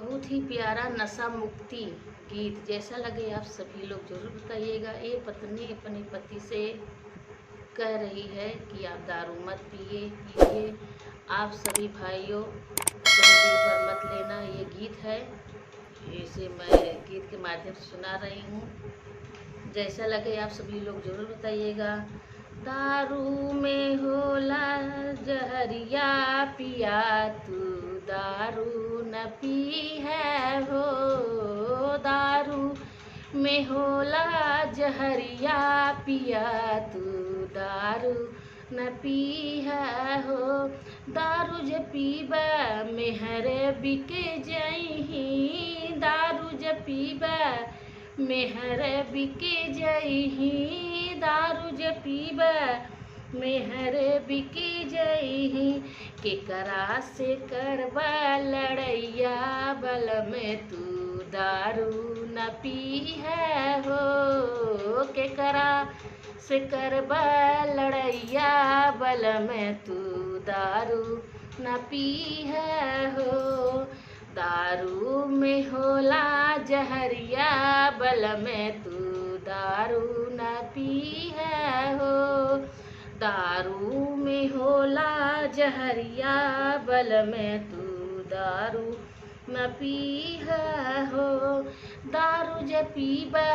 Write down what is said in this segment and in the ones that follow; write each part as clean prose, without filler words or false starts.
बहुत ही प्यारा नशा मुक्ति गीत जैसा लगे आप सभी लोग जरूर बताइएगा। ये पत्नी अपने पति से कह रही है कि आप दारू मत पीजिए। आप सभी भाइयों दिल पर मत लेना, ये गीत है, इसे मैं गीत के माध्यम से सुना रही हूँ। जैसा लगे आप सभी लोग जरूर बताइएगा। दारू में होला जहरिया पिया तू दारू न पी है हो। दारू में होला जहरिया पिया तू दारू न पी है हो। दारू ज पीबा मेहरे बिके जइही। दारू ज पीबा मेहरे बिके जइही। दारू ज पीबा मेहरे बिके जइही। केकरा से करबा लड़ैया बल में तू दारू न पी है हो। केकरा से करबा लड़ैया बल में तू दारू न पी है हो। दारू में होला जहरिया बल में तू दारू न पी है हो। दारू में होला जहरिया बल में तू दारू न पी है हो। दारू ज पीबा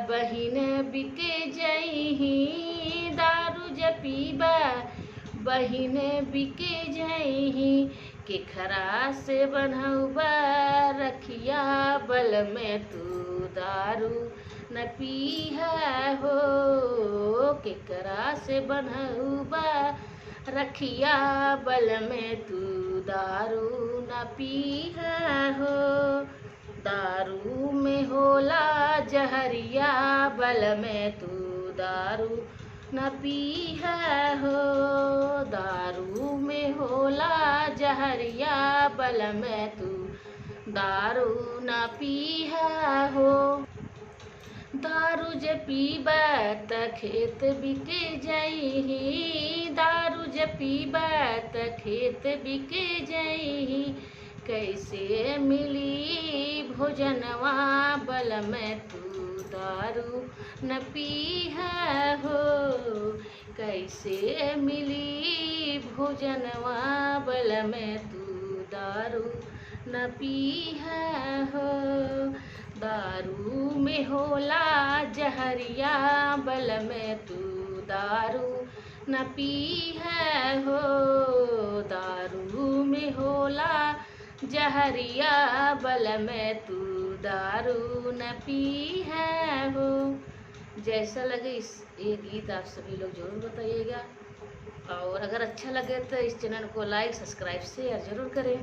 बहिन बिके जइही। दारू ज पीबा बहिन बिके जइही। केकरा से बनौबा रखिया बल में तू दारू न पी है हो। केकरा से बनौबा रखिया बल में तू दारू न पी है हो। दारू में होला जहरिया बल में तू दारू न पी है हो। दारू में होला जहरिया बल में तू दारू न पी है हो। दारू ज पीबा त खेत बिके जइही। दारू ज पीबा त खेत बिके जइही। कैसे मिली भोजनवा बल में तू दारू न पी है हो। कैसे मिली भोजनवा बल में तू दारू न पी है हो। दारू में होला जहरिया बल में तू दारू न पी है हो। दारू में होला जहरिया बल में तू दारू न पी है हो। जैसा लगे ये गीत आप सभी लोग जरूर बताइएगा। और अगर अच्छा लगे तो इस चैनल को लाइक सब्सक्राइब शेयर जरूर करें।